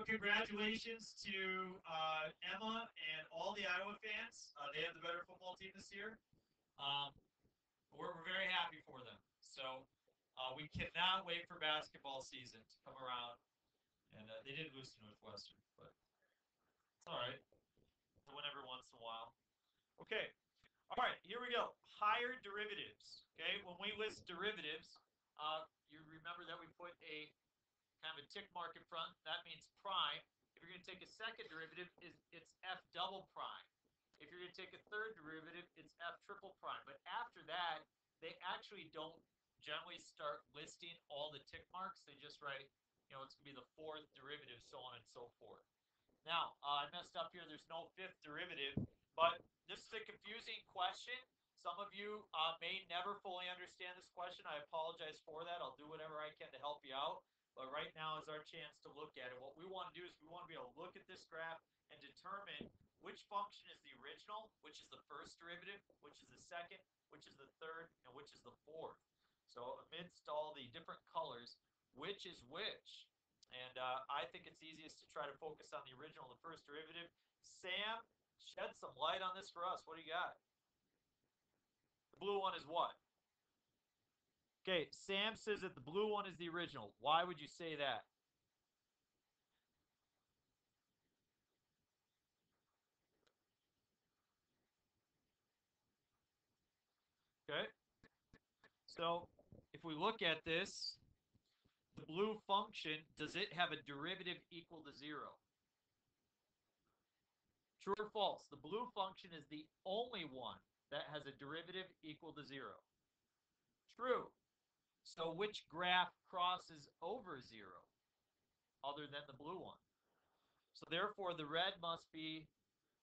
congratulations to Emma and all the Iowa fans. They have the better football team this year. Um, we're very happy for them. So we cannot wait for basketball season to come around. And they did lose to Northwestern, but it's all right. To win every once in a while. Okay. All right, here we go. Higher derivatives. Okay, when we list derivatives, you remember that we put a kind of a tick mark in front. That means prime. If you're going to take a second derivative, it's f double prime. If you're going to take a third derivative, it's f triple prime. But after that, they actually don't generally start listing all the tick marks. They just write, it's going to be the fourth derivative, so on and so forth. Now, I messed up here. There's no fifth derivative, but this is a confusing question. Some of you may never fully understand this question. I apologize for that. I'll do whatever I can to help you out. But right now is our chance to look at it. What we want to do is we want to be able to look at this graph and determine which function is the original, which is the first derivative, which is the second, which is the third, and which is the fourth. So amidst all the different colors, which is which? And I think it's easiest to try to focus on the original, the first derivative. Sam, shed some light on this for us. What do you got? The blue one is what? Okay, Sam says that the blue one is the original. Why would you say that? Okay. So if we look at this, the blue function, does it have a derivative equal to 0? True or false? The blue function is the only one that has a derivative equal to 0. True. So which graph crosses over 0 other than the blue one? So therefore, the red must be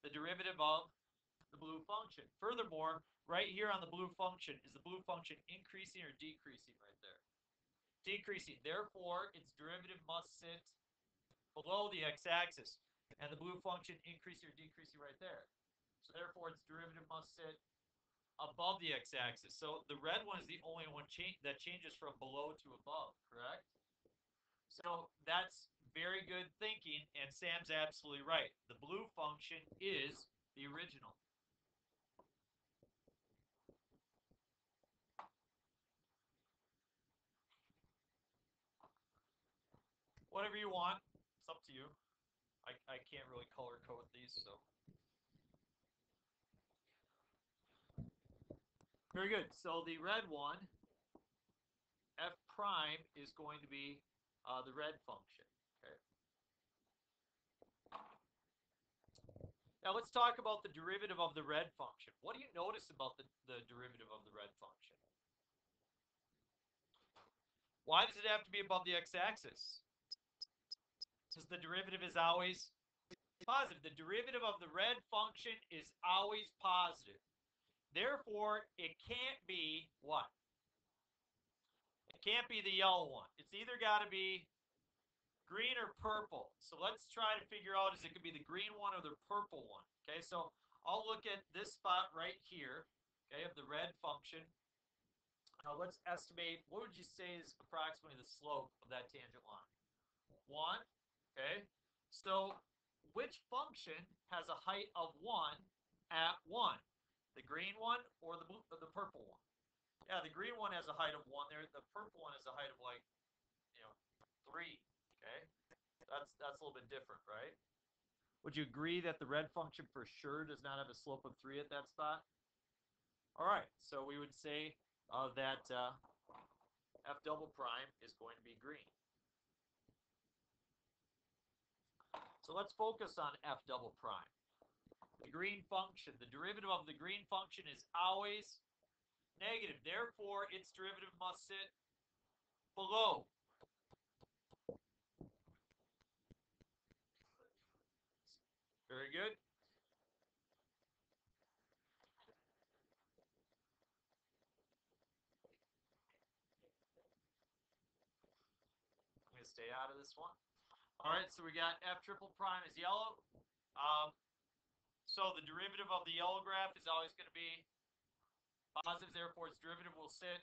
the derivative of the blue function. Furthermore, right here on the blue function, is the blue function increasing or decreasing right there? Decreasing. Therefore, its derivative must sit below the x-axis. And the blue function increasing or decreasing right there. So therefore, its derivative must sit above the x-axis. So the red one is the only one that changes from below to above, correct? So that's very good thinking, and Sam's absolutely right. The blue function is the original. Whatever you want, it's up to you. I can't really color code these, so. Very good. So the red one, f prime, is going to be the red function. Okay. Now let's talk about the derivative of the red function. What do you notice about the derivative of the red function? Why does it have to be above the x-axis? Because the derivative is always positive. The derivative of the red function is always positive. Therefore, it can't be what? It can't be the yellow one. It's either got to be green or purple. So let's try to figure out, is it going to be the green one or the purple one? Okay, so I'll look at this spot right here, okay, of the red function. Now let's estimate, what would you say is approximately the slope of that tangent line? 1, okay? So which function has a height of 1 at 1? The green one or the purple one? Yeah, the green one has a height of 1 there. The purple one has a height of 3, okay? That's a little bit different, right? Would you agree that the red function for sure does not have a slope of 3 at that spot? All right, so we would say that f double prime is going to be green. So let's focus on f double prime. The green function, the derivative of the green function is always negative. Therefore, its derivative must sit below. Very good. I'm going to stay out of this one. All right, so we got f triple prime is yellow. So the derivative of the yellow graph is always going to be positive. Therefore, its derivative will sit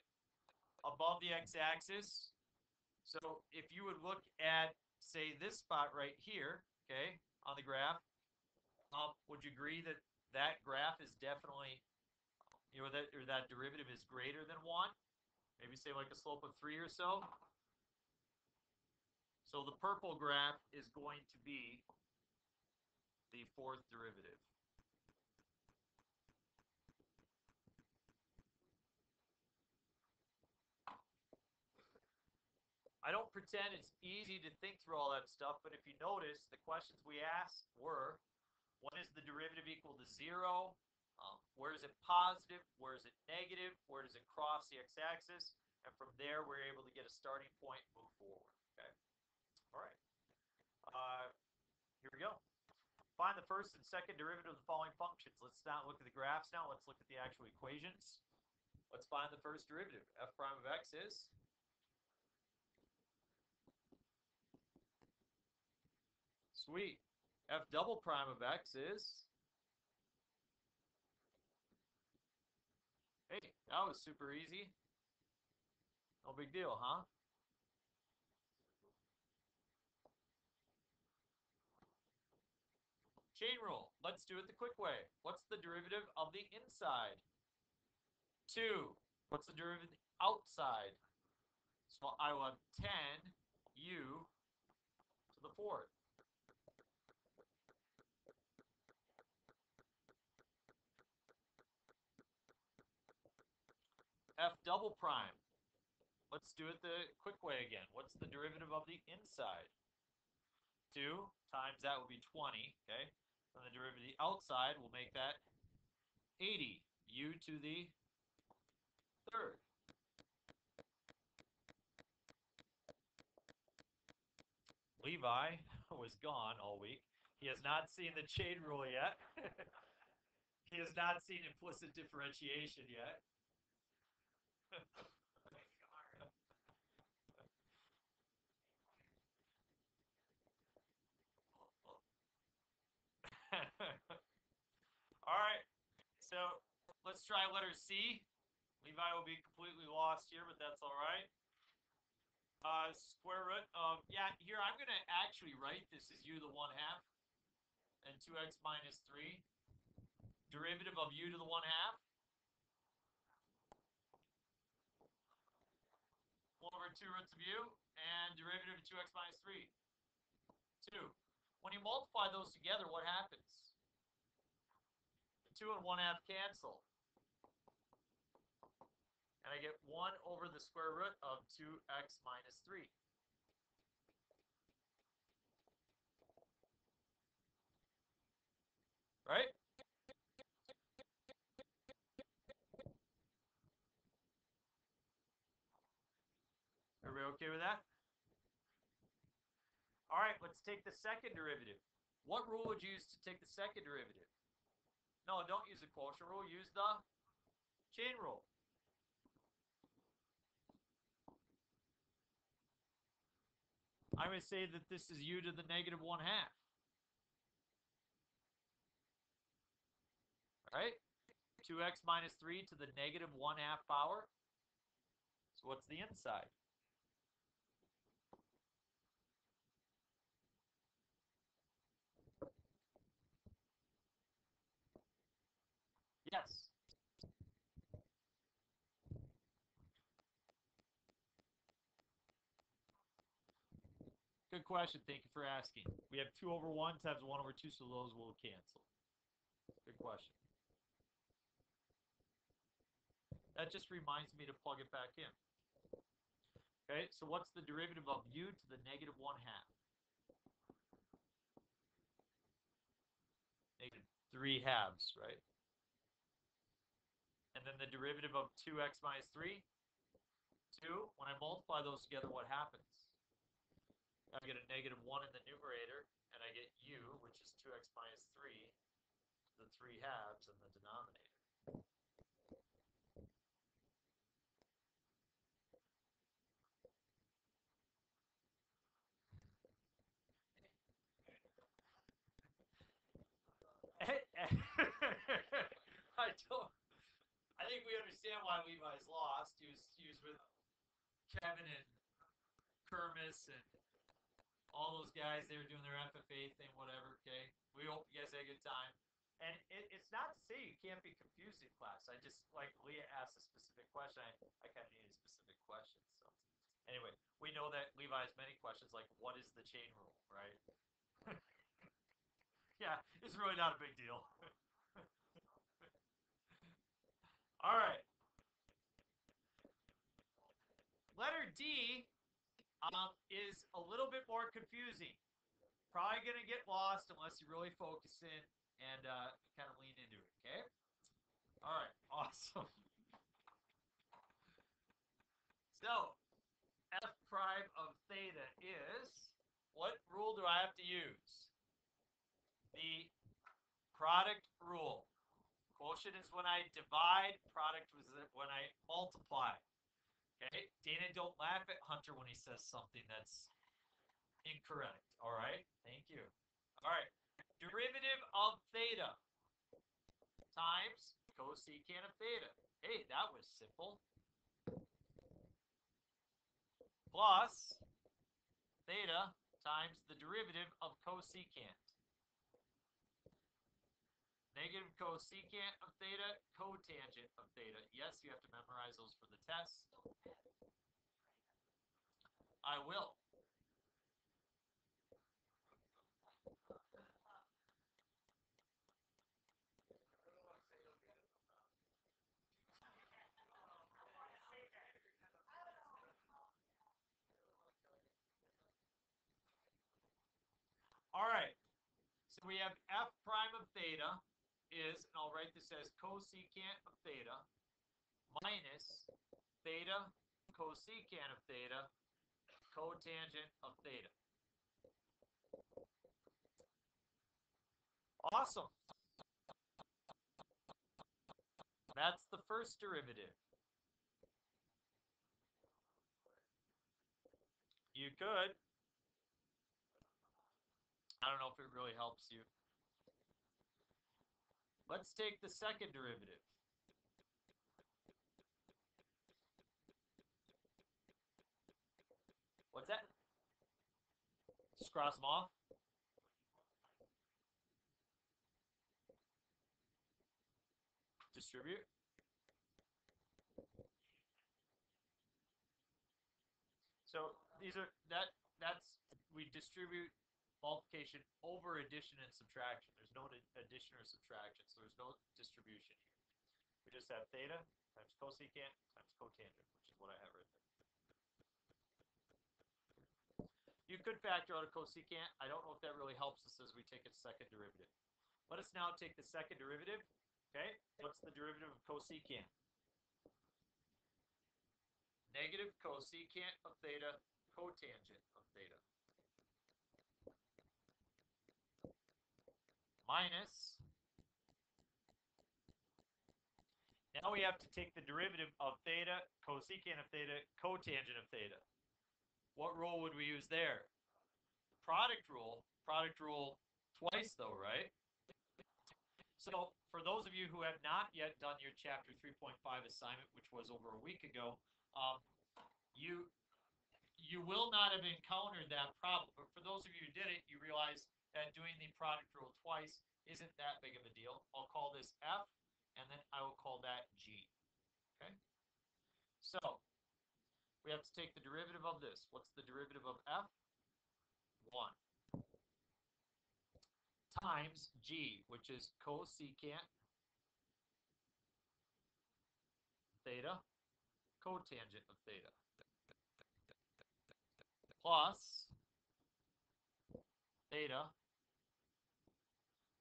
above the x-axis. So if you would look at say this spot right here, okay, on the graph, would you agree that that graph is definitely, that derivative is greater than 1? Maybe say like a slope of 3 or so. So the purple graph is going to be the fourth derivative. I don't pretend it's easy to think through all that stuff, but if you notice, the questions we asked were, when is the derivative equal to 0? Where is it positive? Where is it negative? Where does it cross the x-axis? And from there, we're able to get a starting point and move forward. Okay. All right. Here we go. Find the first and second derivative of the following functions. Let's not look at the graphs now. Let's look at the actual equations. Let's find the first derivative. F prime of x is sweet. F double prime of x is, hey, that was super easy. No big deal, huh? Chain rule. Let's do it the quick way. What's the derivative of the inside? 2. What's the derivative of the outside? So I will have 10u to the fourth. F double prime. Let's do it the quick way again. What's the derivative of the inside? 2 times that will be 20, okay? And the derivative of the outside will make that 80, u to the third. Levi was gone all week. He has not seen the chain rule yet. He has not seen implicit differentiation yet. All right, so let's try letter C. Levi will be completely lost here, but that's all right. Square root of, yeah, here I'm going to actually write this as u to the 1/2 and 2x minus 3. Derivative of u to the 1/2. 1 over 2 roots of u, and derivative of 2x minus 3. 2. When you multiply those together, what happens? 2 and 1/2 cancel. And I get 1 over the square root of 2x minus 3. Right? Everybody okay with that? All right, let's take the second derivative. What rule would you use to take the second derivative? No, don't use the quotient rule. Use the chain rule. I'm going to say that this is u to the negative 1/2. Right? 2x minus 3 to the negative 1/2 power. So what's the inside? Yes. Good question. Thank you for asking. We have 2 over 1 times 1 over 2, so those will cancel. Good question. That just reminds me to plug it back in. Okay, so what's the derivative of u to the negative 1/2? Negative 3/2, right? And then the derivative of 2x minus 3? 2. When I multiply those together, what happens? I get a negative 1 in the numerator, and I get u, which is 2x minus 3, to the 3/2 in the denominator. I think we understand why Levi's lost. He was with Kevin and Kermis and all those guys, they were doing their FFA thing, whatever, okay? We hope you guys had a good time. And it's not to say you can't be confused in class. I just, like Leah asked a specific question. I kind of needed a specific question. So anyway, we know that Levi has many questions like, what is the chain rule, right? Yeah, it's really not a big deal. All right. Letter D is a little bit more confusing. Probably going to get lost unless you really focus in and kind of lean into it, okay? All right, awesome. So, f prime of theta is, what rule do I have to use? The product rule. Quotient is when I divide, product was when I multiply. Okay, Dana, don't laugh at Hunter when he says something that's incorrect. All right, thank you. All right, derivative of theta times cosecant of theta. Hey, that was simple. Plus theta times the derivative of cosecant. Negative cosecant of theta, cotangent of theta. Yes, you have to memorize those for the test. I will. All right. So we have f prime of theta is, and I'll write this as cosecant of theta, minus theta cosecant of theta, cotangent of theta. Awesome. That's the first derivative. You could. I don't know if it really helps you. Let's take the second derivative. What's that? Just cross them off. Distribute. So these are that's we distribute multiplication over addition and subtraction. There's no addition or subtraction, so there's no distribution here. We just have theta times cosecant times cotangent, which is what I have right there. You could factor out a cosecant. I don't know if that really helps us as we take a second derivative. Let us now take the second derivative. Okay, what's the derivative of cosecant? Negative cosecant of theta, cotangent of theta. Minus. Now we have to take the derivative of theta, cosecant of theta, cotangent of theta. What rule would we use there? Product rule twice though, right? So for those of you who have not yet done your chapter 3.5 assignment, which was over a week ago, you will not have encountered that problem. But for those of you who did it, you realize that doing the product rule twice isn't that big of a deal. I'll call this F, and then I will call that G. Okay? So we have to take the derivative of this. What's the derivative of F? 1. Times G, which is cosecant theta, cotangent of theta, plus theta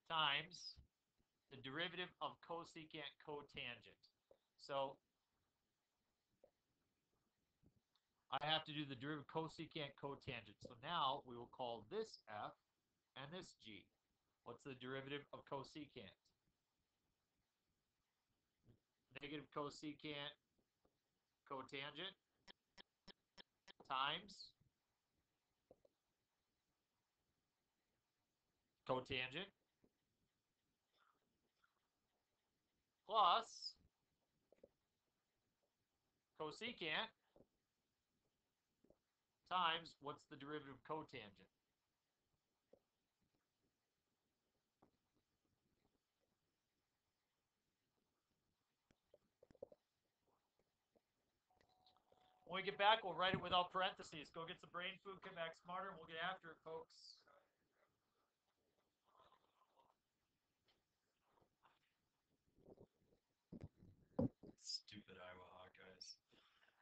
times the derivative of cosecant cotangent. So I have to do the derivative of cosecant cotangent. So now we will call this F and this G. What's the derivative of cosecant? Negative cosecant cotangent times cotangent plus cosecant times, what's the derivative of cotangent? When we get back, we'll write it without parentheses. Go get some brain food, come back smarter, and we'll get after it, folks. Stupid Iowa Hawkeyes.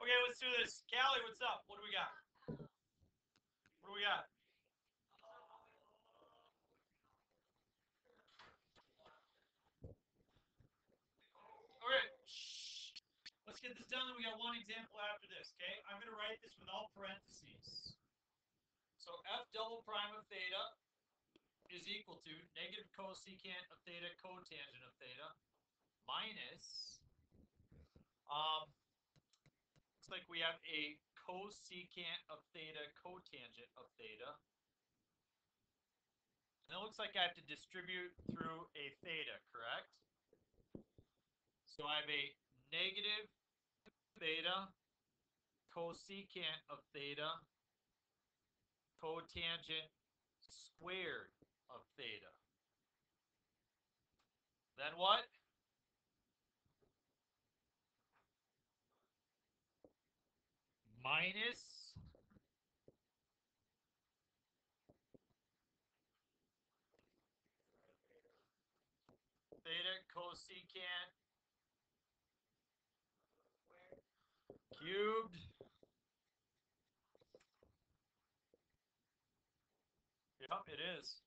Okay, let's do this. Callie, what's up? What do we got? What do we got? Okay. Let's get this done, and we got one example after this, okay? I'm going to write this without parentheses. So f double prime of theta is equal to negative cosecant of theta cotangent of theta minus, looks like we have a cosecant of theta cotangent of theta. And it looks like I have to distribute through a theta, correct? So I have a negative theta cosecant of theta cotangent squared of theta. Then what? Minus theta cosecant cubed Yep, it is.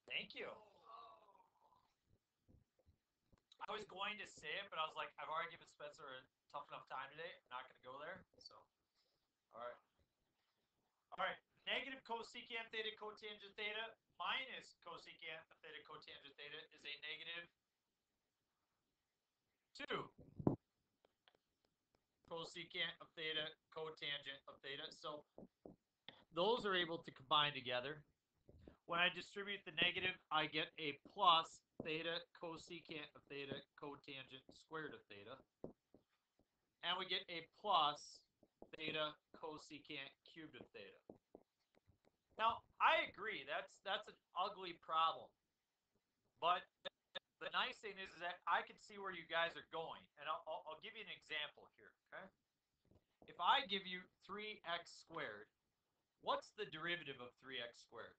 Thank you. I was going to say it, but I was like, I've already given Spencer a tough enough time today. I'm not going to go there. So, all right. All right. Negative cosecant theta cotangent theta minus cosecant of theta cotangent theta is a negative 2 cosecant of theta cotangent of theta. So those are able to combine together. When I distribute the negative, I get a plus theta cosecant of theta cotangent squared of theta. And we get a plus theta cosecant cubed of theta. Now, I agree, that's an ugly problem. But the nice thing is that I can see where you guys are going. And I'll give you an example here, okay? If I give you 3x squared, what's the derivative of 3x squared?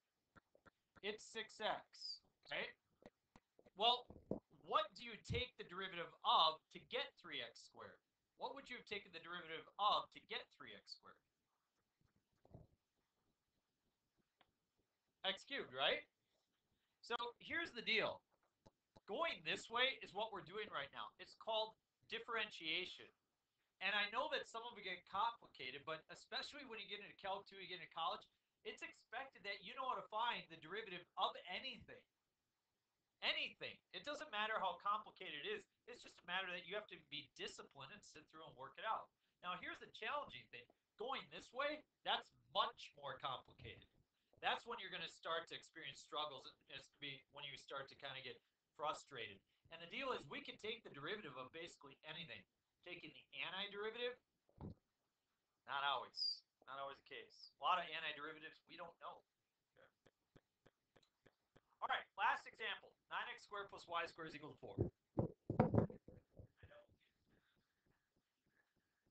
It's 6x, okay? Well, what do you take the derivative of to get 3x squared? What would you have taken the derivative of to get 3x squared? X cubed, right? So here's the deal. Going this way is what we're doing right now. It's called differentiation. And I know that some of it get complicated, but especially when you get into Calc 2, you get into college, it's expected that you know how to find the derivative of anything. Anything. It doesn't matter how complicated it is. It's just a matter that you have to be disciplined and sit through and work it out. Now, here's the challenging thing. Going this way, that's much more complicated. That's when you're going to start to experience struggles. It's going to be when you start to kind of get frustrated. And the deal is we can take the derivative of basically anything. Taking the antiderivative, not always. Not always the case. A lot of antiderivatives we don't know. Okay. All right, last example. 9x squared plus y squared is equal to 4.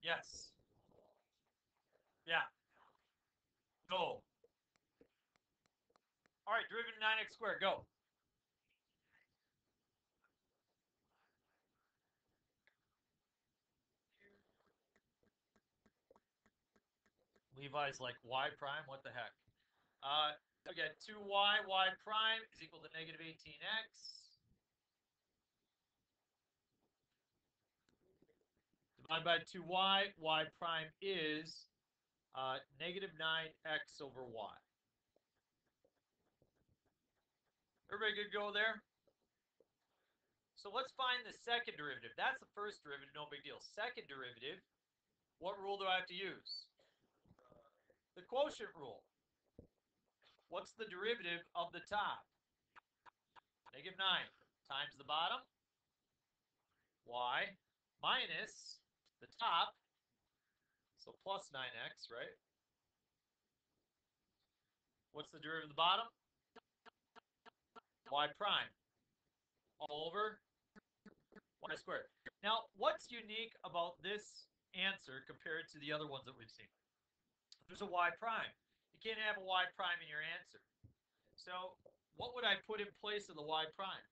Yes. Yeah. Go. All right, derivative of 9x squared, go. Levi's like, y prime? What the heck? We got 2y, y prime is equal to negative 18x. Divided by 2y, y prime is negative 9x over y. Everybody good go there? So let's find the second derivative. That's the first derivative, no big deal. Second derivative, what rule do I have to use? The quotient rule. What's the derivative of the top? Negative 9 times the bottom, y, minus the top, so plus 9x, right? What's the derivative of the bottom? Y prime, all over y squared. Now, what's unique about this answer compared to the other ones that we've seen. There's a y prime. You can't have a y prime in your answer. So what would I put in place of the y prime?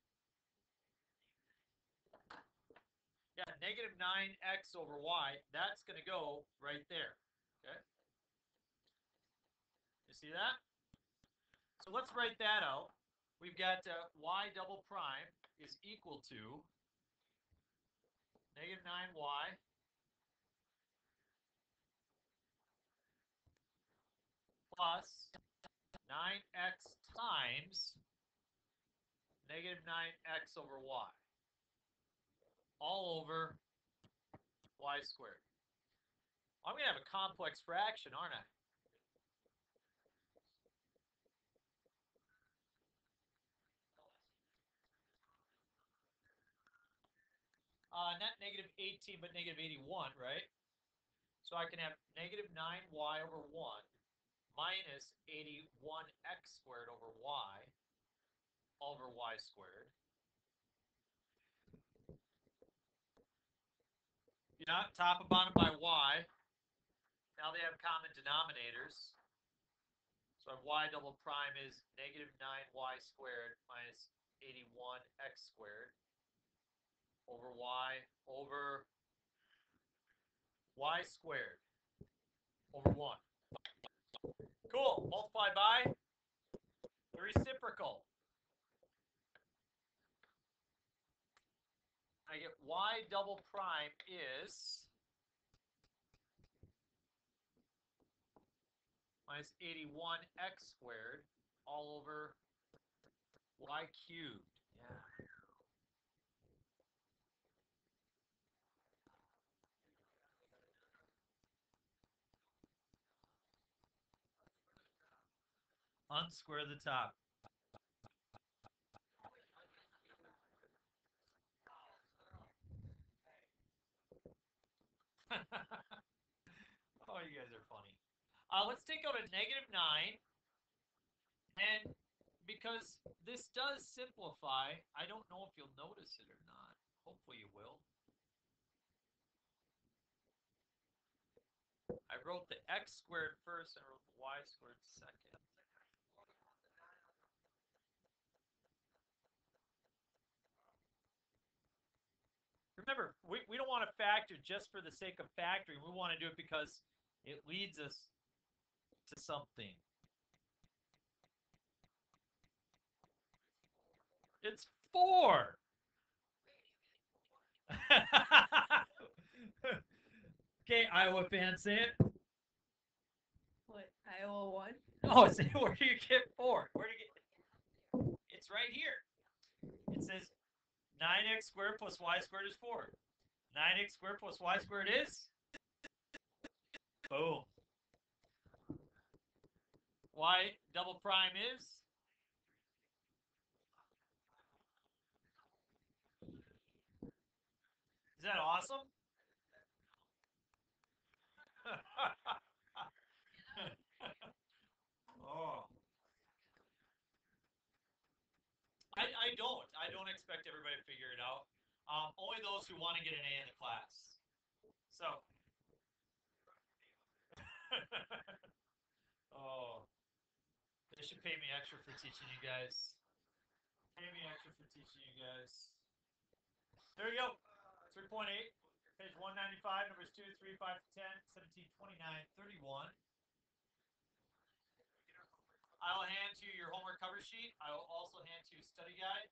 Yeah, negative 9x over y. That's going to go right there. Okay? You see that? So let's write that out. We've got y double prime is equal to negative 9y plus 9x times negative 9x over y, all over y squared. I'm going to have a complex fraction, aren't I? Not negative 18, but negative 81, right? So I can have negative 9y over 1 minus 81x squared over y squared. Yeah, top and bottom by y. Now they have common denominators. So y double prime is negative 9y squared minus 81x squared over y squared over 1. Cool. Multiply by the reciprocal. I get y double prime is minus 81x squared all over y cubed. Yeah. Unsquare the top. Oh, you guys are funny. Let's take out a negative 9. And because this does simplify, I don't know if you'll notice it or not. Hopefully you will. I wrote the x squared first and I wrote the y squared second. Remember, we don't want to factor just for the sake of factoring. We want to do it because it leads us to something. It's 4. Okay, Iowa fans, say it. What, Iowa won? No, it's where do you get 4? Where do you get? It's right here. It says 9x squared plus y squared is 4. 9x squared plus y squared is? Boom. Y double prime is? Is that awesome? Oh. I don't expect everybody to figure it out. Only those who want to get an A in the class. So. Oh. They should pay me extra for teaching you guys. Pay me extra for teaching you guys. There you go. 3.8. Page 195, numbers 2, 3, 5, 10, 17, 29, 31. I will hand you your homework cover sheet. I will also hand you a study guide.